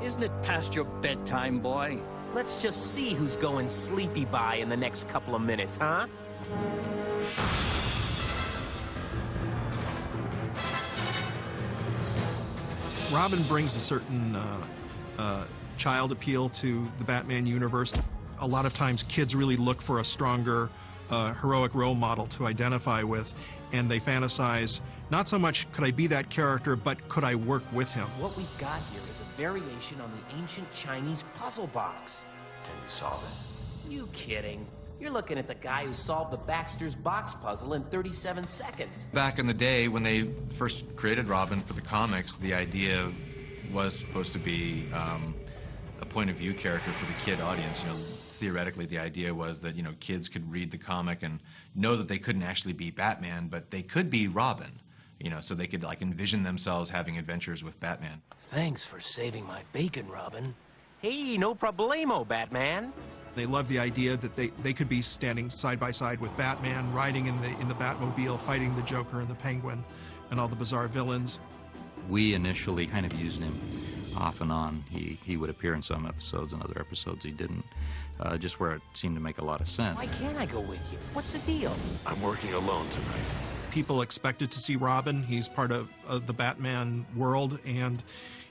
Isn't it past your bedtime, boy? Let's just see who's going sleepy by in the next couple of minutes, huh? Robin brings a certain child appeal to the Batman universe. A lot of times kids really look for a stronger heroic role model to identify with, and they fantasize, not so much could I be that character, but could I work with him? What we've got here is a variation on the ancient Chinese puzzle box. Can you solve it? You kidding? You're looking at the guy who solved the Baxter's box puzzle in 37 seconds. Back in the day, when they first created Robin for the comics, the idea was supposed to be a point of view character for the kid audience. You know, theoretically, the idea was that, you know, kids could read the comic and know that they couldn't actually be Batman, but they could be Robin. You know, so they could, like, envision themselves having adventures with Batman. Thanks for saving my bacon, Robin. Hey, no problemo, Batman. They love the idea that they could be standing side by side with Batman, riding in the Batmobile, fighting the Joker and the Penguin and all the bizarre villains. We initially kind of used him off and on. He would appear in some episodes, and other episodes he didn't, just where it seemed to make a lot of sense. Why can't I go with you? What's the deal? I'm working alone tonight. People expected to see Robin. He's part of the Batman world, and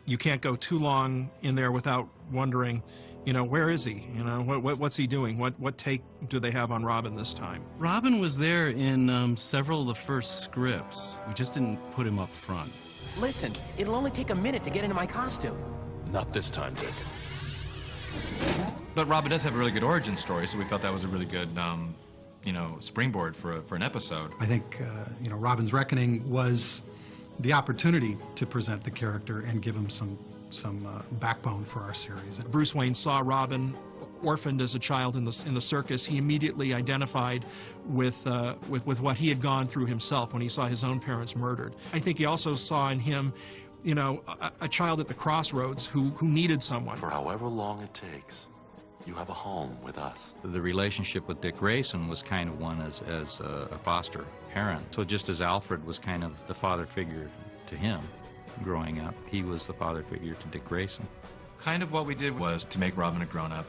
you can't go too long in there without wondering, you know, where is he? You know, what's he doing? What take do they have on Robin this time? Robin was there in several of the first scripts. We just didn't put him up front. Listen, it'll only take a minute to get into my costume. Not this time, Dick. But Robin does have a really good origin story, so we felt that was a really good, you know, springboard for an episode. I think, you know, Robin's Reckoning was the opportunity to present the character and give him some backbone for our series. Bruce Wayne saw Robin orphaned as a child in the circus. He immediately identified with what he had gone through himself when he saw his own parents murdered. I think he also saw in him, you know, a child at the crossroads who needed someone. For however long it takes, you have a home with us. The relationship with Dick Grayson was kind of one as a foster parent. So just as Alfred was kind of the father figure to him growing up, he was the father figure to Dick Grayson. Kind of what we did was to make Robin a grown-up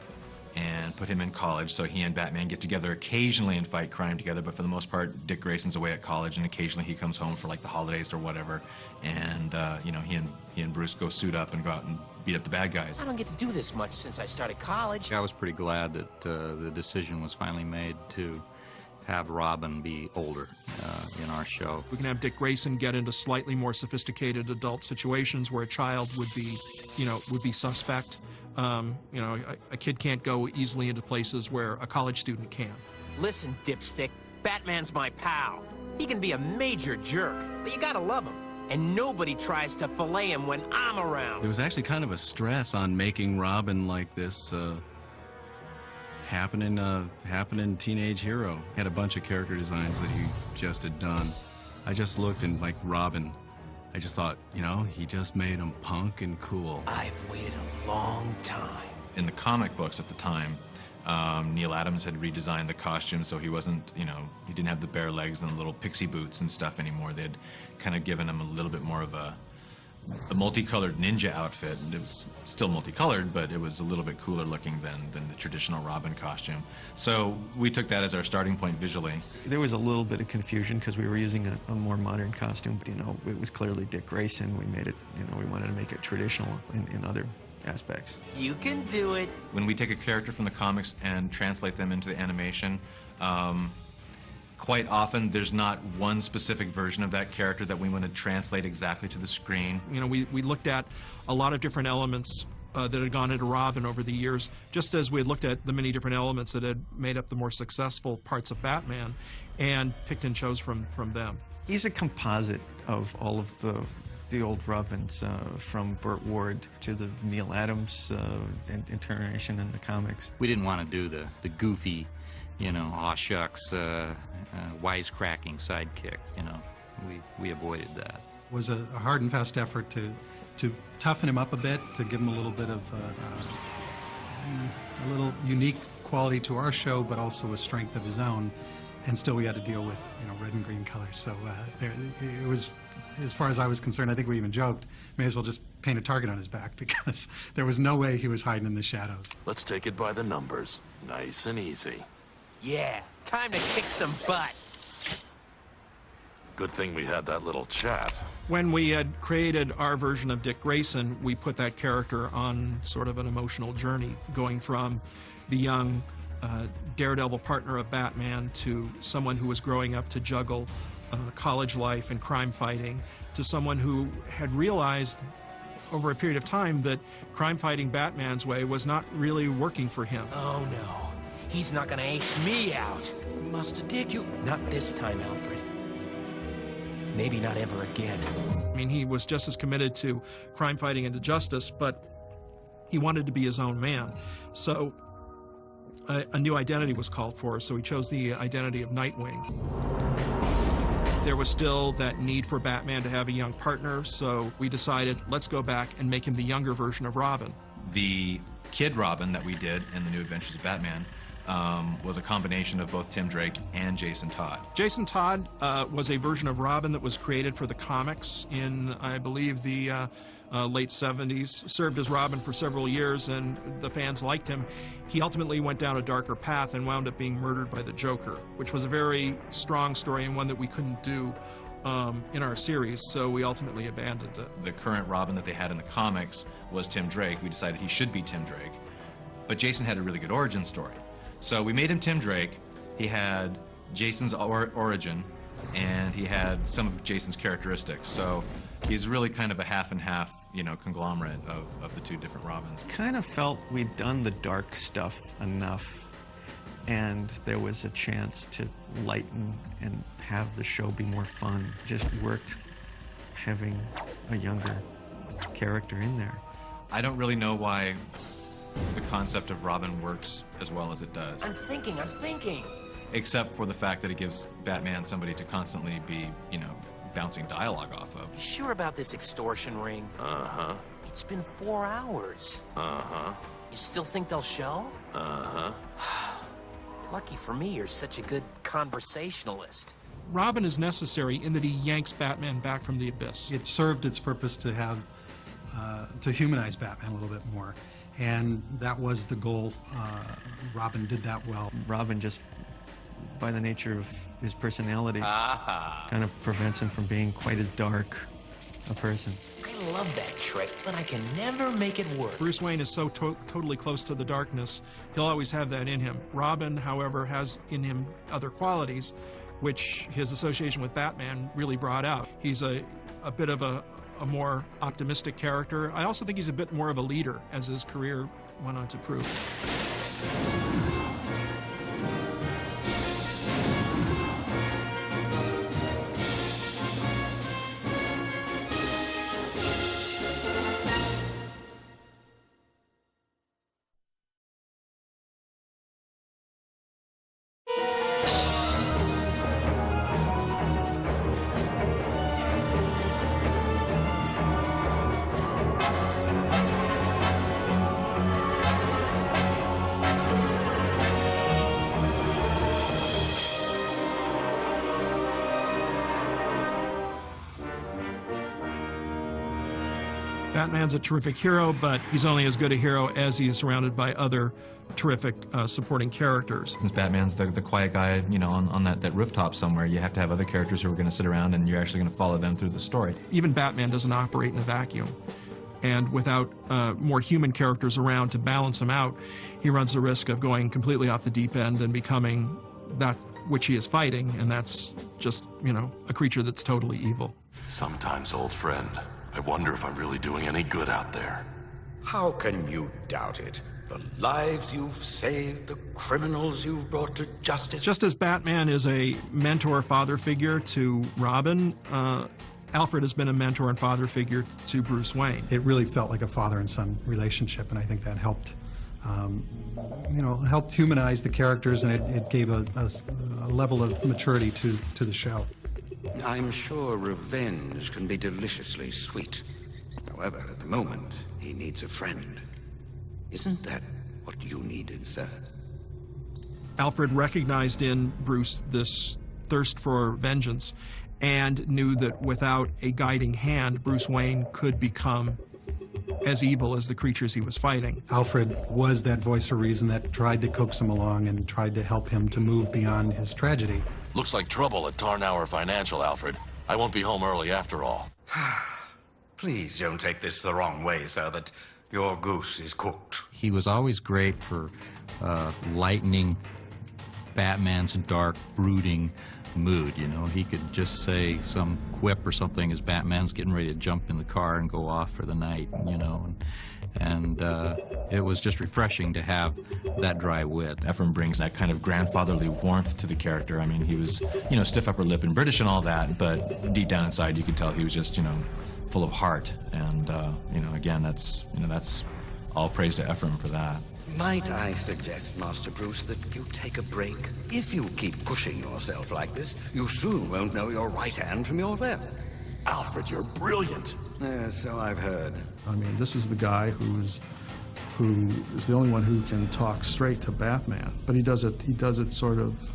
and put him in college, so he and Batman get together occasionally and fight crime together, but for the most part, Dick Grayson's away at college, and occasionally he comes home for, like, the holidays or whatever, and, you know, he and Bruce go suit up and go out and beat up the bad guys. I don't get to do this much since I started college. I was pretty glad that the decision was finally made to have Robin be older in our show. We can have Dick Grayson get into slightly more sophisticated adult situations where a child would be, you know, suspect. You know, a kid can't go easily into places where a college student can. Listen, dipstick, Batman's my pal. He can be a major jerk, but you gotta love him. And nobody tries to fillet him when I'm around. There was actually kind of a stress on making Robin like this happening teenage hero. He had a bunch of character designs that he just had done. I just looked and, like, Robin, I just thought, you know, he just made him punk and cool. I've waited a long time. In the comic books at the time, Neil Adams had redesigned the costume, so he wasn't, you know, he didn't have the bare legs and the little pixie boots and stuff anymore. They'd kind of given him a little bit more of a multicolored ninja outfit. And it was still multicolored, but it was a little bit cooler looking than the traditional Robin costume. So we took that as our starting point visually. There was a little bit of confusion because we were using a more modern costume. You know, it was clearly Dick Grayson. We made it, you know, we wanted to make it traditional in other aspects. You can do it. When we take a character from the comics and translate them into the animation, quite often there's not one specific version of that character that we want to translate exactly to the screen. You know, we looked at a lot of different elements that had gone into Robin over the years, just as we had looked at the many different elements that had made up the more successful parts of Batman, and picked and chose from them. He's a composite of all of the old Robins, from Burt Ward to the Neil Adams incarnation in the comics. We didn't want to do the goofy, you know, aw shucks, wisecracking sidekick, you know. We avoided that. It was a hard and fast effort to toughen him up a bit, to give him a little bit of a little unique quality to our show, but also a strength of his own. And still we had to deal with, you know, red and green colors. So it was as far as I was concerned, I think we even joked, may as well just paint a target on his back, because there was no way he was hiding in the shadows. Let's take it by the numbers. Nice and easy. Yeah, time to kick some butt. Good thing we had that little chat. When we had created our version of Dick Grayson, we put that character on sort of an emotional journey, going from the young daredevil partner of Batman to someone who was growing up to juggle college life and crime fighting, to someone who had realized over a period of time that crime fighting Batman's way was not really working for him. Oh no, he's not gonna ace me out. Master Dick, you... Not this time, Alfred. Maybe not ever again. I mean, he was just as committed to crime fighting and to justice, but he wanted to be his own man. So a new identity was called for, so he chose the identity of Nightwing. There was still that need for Batman to have a young partner, so we decided, let's go back and make him the younger version of Robin. The kid Robin that we did in The New Adventures of Batman was a combination of both Tim Drake and Jason Todd. Jason Todd was a version of Robin that was created for the comics in, I believe, the late 70s. Served as Robin for several years, and the fans liked him. He ultimately went down a darker path and wound up being murdered by the Joker, which was a very strong story and one that we couldn't do in our series, so we ultimately abandoned it. The current Robin that they had in the comics was Tim Drake. We decided he should be Tim Drake. But Jason had a really good origin story. So we made him Tim Drake. He had Jason's origin, and he had some of Jason's characteristics. So he's really kind of a half and half, you know, conglomerate of the two different Robins. Kind of felt we'd done the dark stuff enough, and there was a chance to lighten and have the show be more fun. Just worked having a younger character in there. I don't really know why the concept of Robin works as well as it does. I'm thinking. Except for the fact that it gives Batman somebody to constantly be, you know, bouncing dialogue off of. You sure about this extortion ring? Uh-huh. It's been 4 hours. Uh-huh. You still think they'll show? Uh-huh. Lucky for me, you're such a good conversationalist. Robin is necessary in that he yanks Batman back from the abyss. It served its purpose to have, to humanize Batman a little bit more. And that was the goal. Robin did that well. Robin just, by the nature of his personality, kind of prevents him from being quite as dark a person. I love that trick, but I can never make it work. Bruce Wayne is so totally close to the darkness, he'll always have that in him. Robin, however, has in him other qualities, which his association with Batman really brought out. He's a bit of a more optimistic character. I also think he's a bit more of a leader, as his career went on to prove. Batman's a terrific hero, but he's only as good a hero as he's surrounded by other terrific supporting characters. Since Batman's the quiet guy, you know, on that rooftop somewhere, you have to have other characters who are going to sit around and you're actually going to follow them through the story. Even Batman doesn't operate in a vacuum. And without more human characters around to balance him out, he runs the risk of going completely off the deep end and becoming that which he is fighting, and that's just, you know, a creature that's totally evil. Sometimes, old friend, I wonder if I'm really doing any good out there. How can you doubt it? The lives you've saved, the criminals you've brought to justice. Just as Batman is a mentor father figure to Robin, Alfred has been a mentor and father figure to Bruce Wayne. It really felt like a father and son relationship, and I think that helped, you know, helped humanize the characters, and it gave a level of maturity to the show. I'm sure revenge can be deliciously sweet. However, at the moment, he needs a friend. Isn't that what you needed, sir? Alfred recognized in Bruce this thirst for vengeance and knew that without a guiding hand, Bruce Wayne could become as evil as the creatures he was fighting. Alfred was that voice of reason that tried to coax him along and tried to help him to move beyond his tragedy. Looks like trouble at Tarnower Financial, Alfred. I won't be home early after all. Please don't take this the wrong way, sir, but your goose is cooked. He was always great for lightening Batman's dark, brooding mood, you know. He could just say some quip or something as Batman's getting ready to jump in the car and go off for the night, you know. And it was just refreshing to have that dry wit. Ephraim brings that kind of grandfatherly warmth to the character. I mean, he was, you know, stiff upper lip and British and all that, but deep down inside you could tell he was just, you know, full of heart. And, you know, again, that's all praise to Ephraim for that. Might I suggest, Master Bruce, that you take a break? If you keep pushing yourself like this, you soon won't know your right hand from your left. Alfred, you're brilliant. So I've heard. I mean, this is the guy who is the only one who can talk straight to Batman, but he does it sort of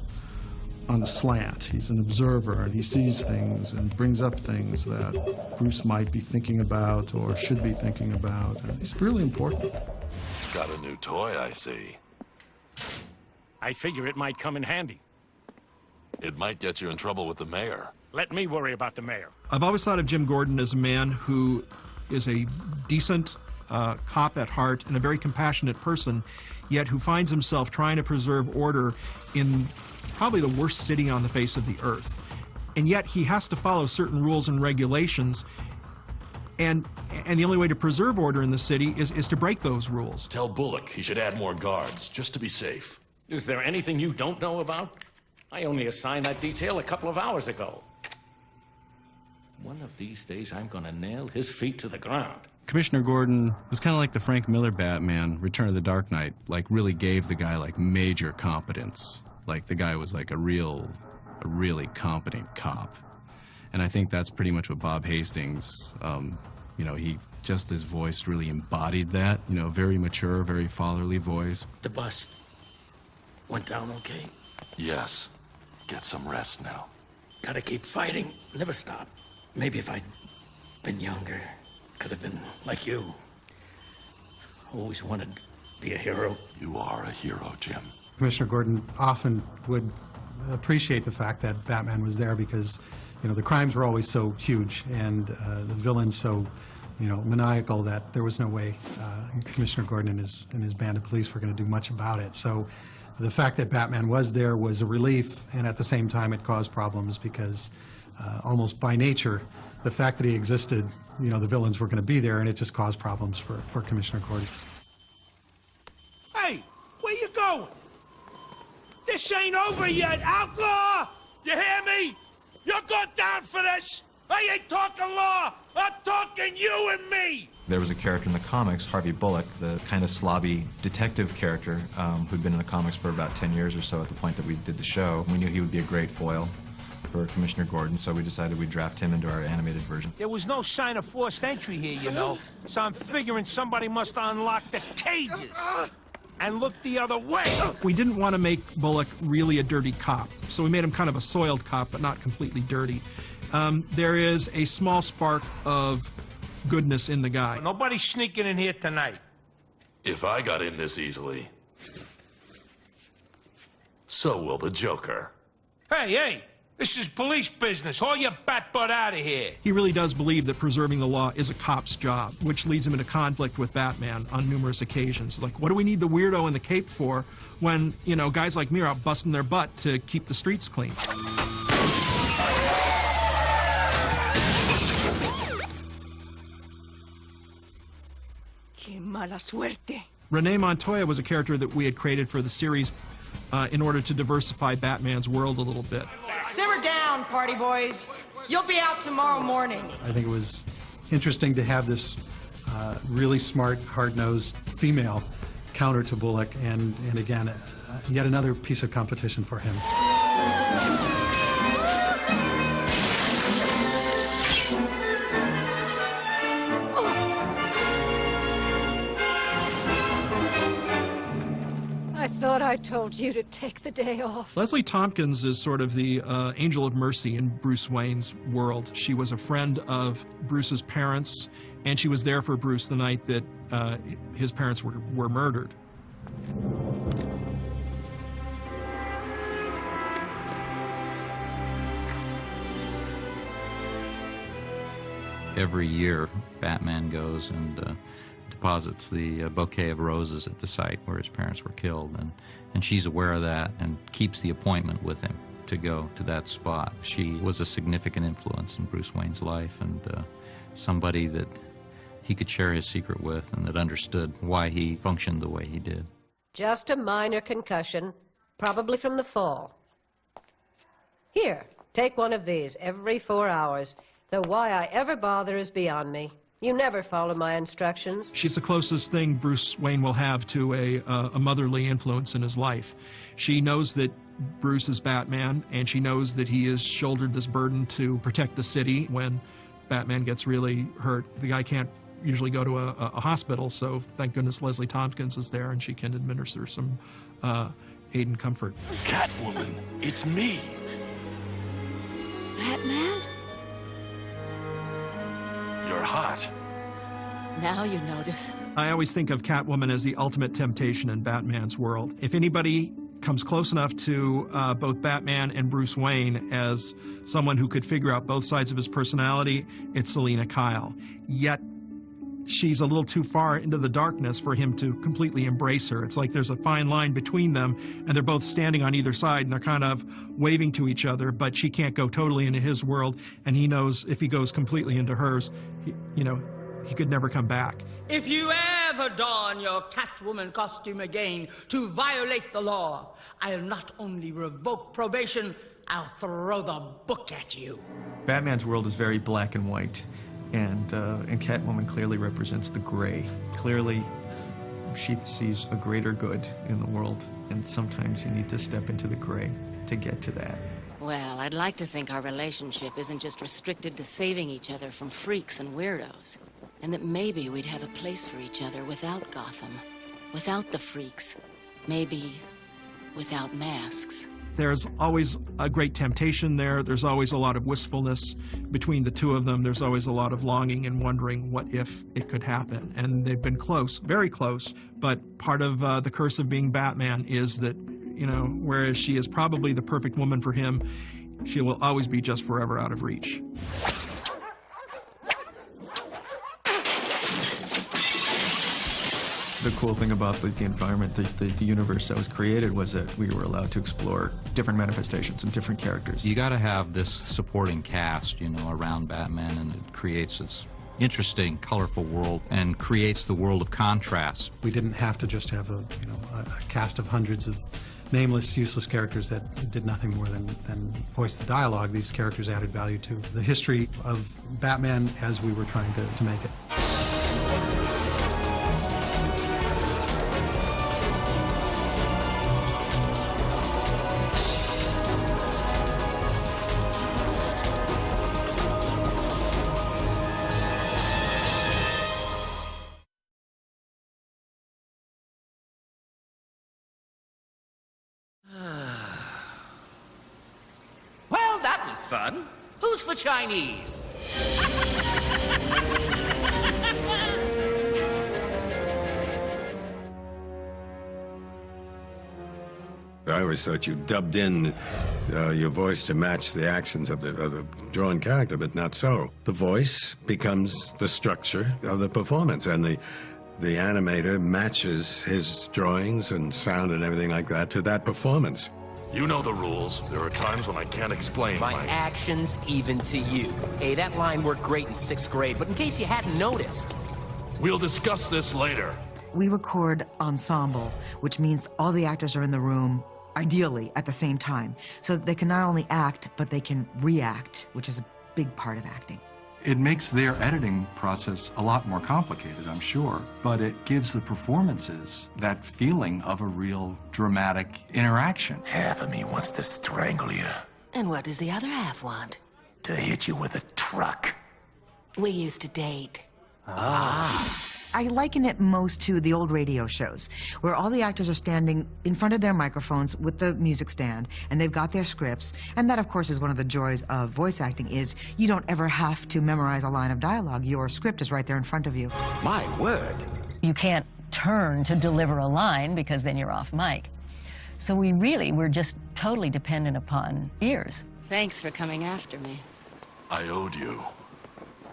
on a slant. He's an observer, and he sees things and brings up things that Bruce might be thinking about or should be thinking about, and he's really important. Got a new toy, I see. I figure it might come in handy. It might get you in trouble with the mayor. Let me worry about the mayor. I've always thought of Jim Gordon as a man who is a decent cop at heart and a very compassionate person, yet who finds himself trying to preserve order in probably the worst city on the face of the earth. And yet he has to follow certain rules and regulations, and the only way to preserve order in the city is to break those rules. Tell Bullock he should add more guards, just to be safe. Is there anything you don't know about? I only assigned that detail a couple of hours ago. One of these days, I'm gonna nail his feet to the ground. Commissioner Gordon was kind of like the Frank Miller Batman, Return of the Dark Knight, like really gave the guy like major competence. Like the guy was like a really competent cop. And I think that's pretty much what Bob Hastings, you know, his voice really embodied that, you know, very mature, very fatherly voice. The bust went down okay? Yes. Get some rest now. Gotta keep fighting, never stop. Maybe if I'd been younger, could have been like you. Always wanted to be a hero. You are a hero, Jim. Commissioner Gordon often would appreciate the fact that Batman was there because, you know, the crimes were always so huge and the villains so, you know, maniacal that there was no way Commissioner Gordon and his band of police were going to do much about it. So the fact that Batman was there was a relief, and at the same time it caused problems because almost by nature, the fact that he existed, you know, the villains were going to be there, and it just caused problems for Commissioner Gordon. Hey, where you going? This ain't over yet, outlaw! You hear me? You're going down for this! I ain't talking law! I'm talking you and me! There was a character in the comics, Harvey Bullock, the kind of slobby detective character who'd been in the comics for about 10 years or so at the point that we did the show. We knew he would be a great foil for Commissioner Gordon, so we decided we'd draft him into our animated version. There was no sign of forced entry here, you know, so I'm figuring somebody must unlock the cages and look the other way. We didn't want to make Bullock really a dirty cop, so we made him kind of a soiled cop, but not completely dirty. There is a small spark of goodness in the guy. Nobody's sneaking in here tonight. If I got in this easily, so will the Joker. Hey, this is police business. Haul your bat butt out of here. He really does believe that preserving the law is a cop's job, which leads him into conflict with Batman on numerous occasions. Like, what do we need the weirdo in the cape for when, you know, guys like me are out busting their butt to keep the streets clean? Qué mala suerte. Renee Montoya was a character that we had created for the series in order to diversify Batman's world a little bit. Simmer down, party boys. You'll be out tomorrow morning. I think it was interesting to have this really smart, hard-nosed female counter to Bullock, and again, yet another piece of competition for him. I thought I told you to take the day off. Leslie Tompkins is sort of the angel of mercy in Bruce Wayne's world. She was a friend of Bruce's parents, and she was there for Bruce the night that his parents were murdered. Every year, Batman goes and deposits the bouquet of roses at the site where his parents were killed, and she's aware of that and keeps the appointment with him to go to that spot. She was a significant influence in Bruce Wayne's life, and somebody that he could share his secret with and that understood why he functioned the way he did. Just a minor concussion, probably from the fall. Here, take one of these every 4 hours. Though why I ever bother is beyond me. You never follow my instructions. She's the closest thing Bruce Wayne will have to a motherly influence in his life. She knows that Bruce is Batman, and she knows that he has shouldered this burden to protect the city when Batman gets really hurt. The guy can't usually go to a hospital, so thank goodness Leslie Tompkins is there, and she can administer some aid and comfort. Catwoman, it's me. Batman? You're hot. Now you notice. I always think of Catwoman as the ultimate temptation in Batman's world. If anybody comes close enough to both Batman and Bruce Wayne as someone who could figure out both sides of his personality, it's Selina Kyle. Yet, she's a little too far into the darkness for him to completely embrace her. It's like there's a fine line between them, and they're both standing on either side, and they're kind of waving to each other, but she can't go totally into his world, and he knows if he goes completely into hers, he could never come back. If you ever don your Catwoman costume again to violate the law, I'll not only revoke probation, I'll throw the book at you. Batman's world is very black and white, and Catwoman clearly represents the gray. Clearly, she sees a greater good in the world, and sometimes you need to step into the gray to get to that. Well, I'd like to think our relationship isn't just restricted to saving each other from freaks and weirdos, and that maybe we'd have a place for each other without Gotham, without the freaks, maybe without masks. There's always a great temptation there. There's always a lot of wistfulness between the two of them. There's always a lot of longing and wondering what if it could happen. And they've been close, very close. But part of the curse of being Batman is that, whereas she is probably the perfect woman for him, she will always be just forever out of reach. The cool thing about the environment, the universe that was created, was that we were allowed to explore different manifestations and different characters. You got to have this supporting cast, around Batman, and it creates this interesting, colorful world and creates the world of contrast. We didn't have to just have a cast of hundreds of nameless, useless characters that did nothing more than voice the dialogue. These characters added value to the history of Batman as we were trying to make it. Well, that was fun. Who's for Chinese? I always thought you dubbed in your voice to match the actions of the drawn character, but not so. The voice becomes the structure of the performance, and the animator matches his drawings and sound and everything like that to that performance. You know the rules. There are times when I can't explain my actions even to you. Hey, that line worked great in 6th grade, but in case you hadn't noticed. We'll discuss this later. We record ensemble, which means all the actors are in the room, ideally, at the same time, so that they can not only act, but they can react, which is a big part of acting. It makes their editing process a lot more complicated, I'm sure, but it gives the performances that feeling of a real dramatic interaction. Half of me wants to strangle you. And what does the other half want? To hit you with a truck. We used to date. I liken it most to the old radio shows, where all the actors are standing in front of their microphones with the music stand, and they've got their scripts. And that, of course, is one of the joys of voice acting, is you don't ever have to memorize a line of dialogue. Your script is right there in front of you. My word. You can't turn to deliver a line because then you're off mic. So we're just totally dependent upon ears. Thanks for coming after me. I owed you.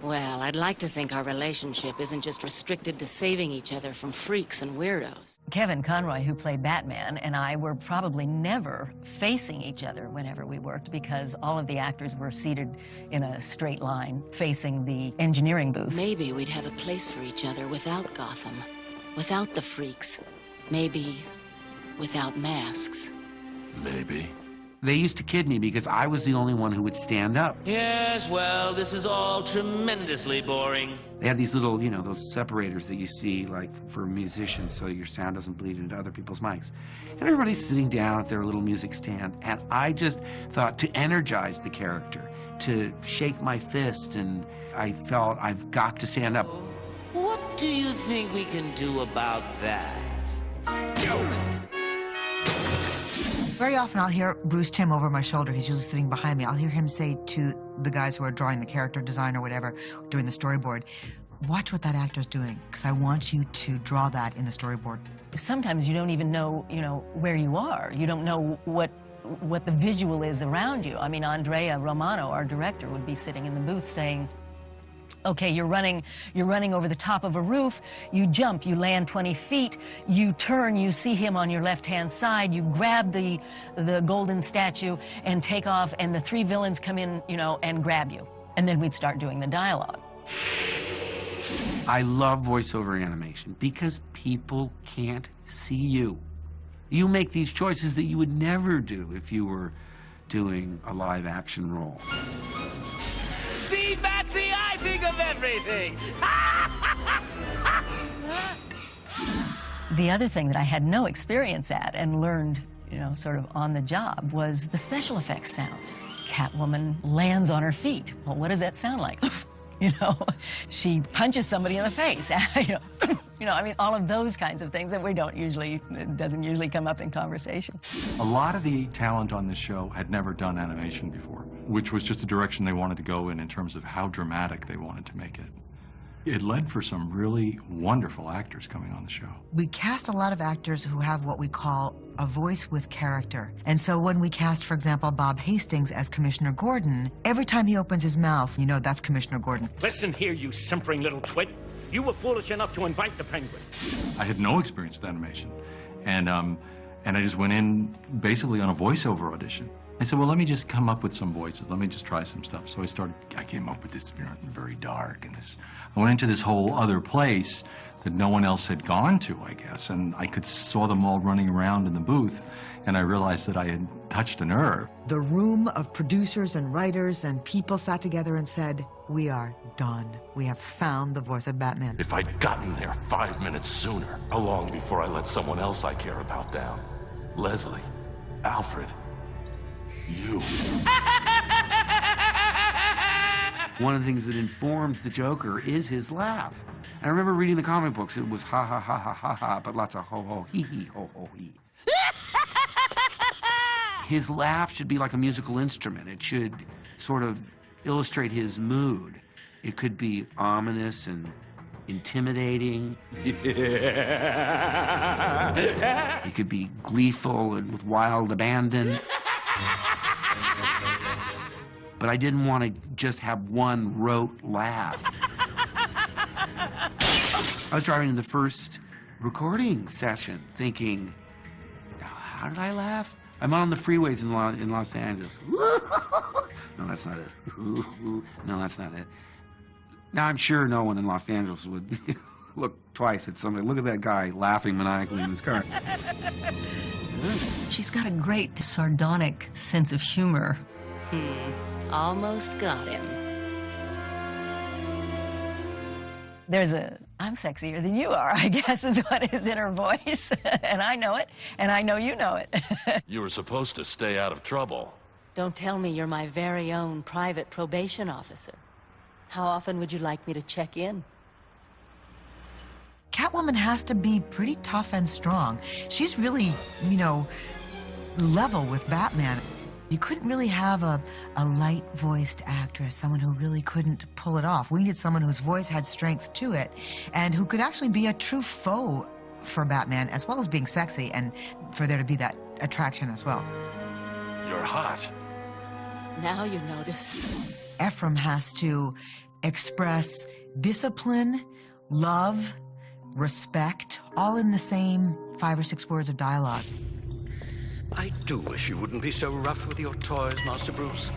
Well, I'd like to think our relationship isn't just restricted to saving each other from freaks and weirdos. Kevin Conroy, who played Batman, and I were probably never facing each other whenever we worked because all of the actors were seated in a straight line facing the engineering booth. Maybe we'd have a place for each other without Gotham, without the freaks, maybe without masks. Maybe. They used to kid me because I was the only one who would stand up. Yes, well, this is all tremendously boring. They had these little, you know, those separators that you see, like, for musicians, so your sound doesn't bleed into other people's mics. And everybody's sitting down at their little music stand, and I just thought to energize the character, to shake my fist, and I felt I've got to stand up. What do you think we can do about that? Joke! Very often I'll hear Bruce Timm over my shoulder. He's usually sitting behind me. I'll hear him say to the guys who are drawing the character design or whatever, doing the storyboard, watch what that actor's doing, because I want you to draw that in the storyboard. Sometimes you don't even know, where you are. You don't know what the visual is around you. I mean, Andrea Romano, our director, would be sitting in the booth saying, okay, you're running over the top of a roof, you jump, you land 20 feet, you turn, you see him on your left-hand side, you grab the golden statue and take off, and the three villains come in, and grab you. And then we'd start doing the dialogue. I love voiceover animation because people can't see you. You make these choices that you would never do if you were doing a live-action role. See, Batsy, I think of everything. The other thing that I had no experience at and learned, sort of on the job was the special effects sounds. Catwoman lands on her feet. Well, what does that sound like? She punches somebody in the face. I mean, all of those kinds of things that it doesn't usually come up in conversation. A lot of the talent on this show had never done animation before, which was just the direction they wanted to go in terms of how dramatic they wanted to make it. It led for some really wonderful actors coming on the show. We cast a lot of actors who have what we call a voice with character. And so when we cast, for example, Bob Hastings as Commissioner Gordon, every time he opens his mouth, that's Commissioner Gordon. Listen here, you simpering little twit. You were foolish enough to invite the Penguin. I had no experience with animation, and I just went in basically on a voiceover audition. I said, well, let me just come up with some voices. Let me just try some stuff. So I came up with this very dark, and I went into this whole other place that no one else had gone to, I guess, and I saw them all running around in the booth, and I realized that I had touched a nerve. The room of producers and writers and people sat together and said, we are done. We have found the voice of Batman. If I'd gotten there 5 minutes sooner, how long before I let someone else I care about down? Leslie, Alfred, you. One of the things that informs the Joker is his laugh. And I remember reading the comic books, it was ha ha ha ha ha ha, but lots of ho ho hee hee ho ho hee. His laugh should be like a musical instrument. It should sort of illustrate his mood. It could be ominous and intimidating. It could be gleeful and with wild abandon. But I didn't want to just have one rote laugh. I was driving in the first recording session thinking, how did I laugh? I'm on the freeways in Los Angeles. No, that's not it. No, that's not it. Now, I'm sure no one in Los Angeles would look twice at somebody. Look at that guy laughing maniacally in his car. She's got a great sardonic sense of humor. Almost got him. There's I'm sexier than you are, I guess, is what is in her voice. And I know it, and I know you know it. You were supposed to stay out of trouble. Don't tell me you're my very own private probation officer. How often would you like me to check in? Catwoman has to be pretty tough and strong. She's really, you know, level with Batman. You couldn't really have a light-voiced actress, someone who really couldn't pull it off. We needed someone whose voice had strength to it and who could actually be a true foe for Batman, as well as being sexy, and for there to be that attraction as well. You're hot. Now you notice. Ephraim has to express discipline, love, respect, all in the same 5 or 6 words of dialogue. I do wish you wouldn't be so rough with your toys, Master Bruce.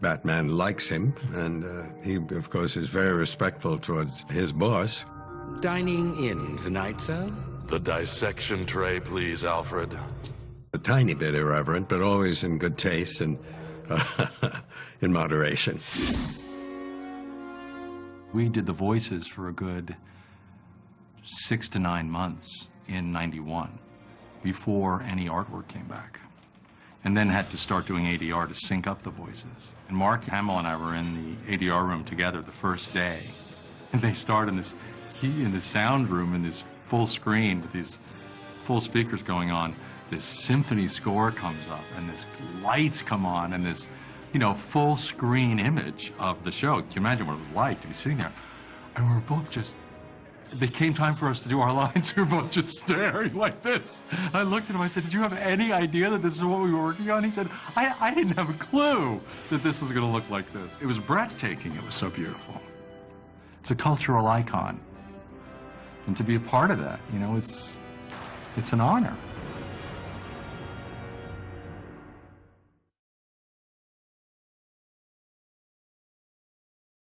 Batman likes him, and he, of course, is very respectful towards his boss. Dining in tonight, sir? The dissection tray, please, Alfred. A tiny bit irreverent, but always in good taste and in moderation. We did the voices for a good 6 to 9 months in '91 before any artwork came back. And then had to start doing ADR to sync up the voices. And Mark Hamill and I were in the ADR room together the first day. And they start in the sound room in this full screen with these full speakers going on. This symphony score comes up and this lights come on and this, you know, full screen image of the show. Can you imagine what it was like to be sitting there? And we were both just, it came time for us to do our lines. We were both just staring like this. I looked at him, I said, did you have any idea that this is what we were working on? He said, I didn't have a clue that this was gonna look like this. It was breathtaking, it was so beautiful. It's a cultural icon. And to be a part of that, you know, it's an honor.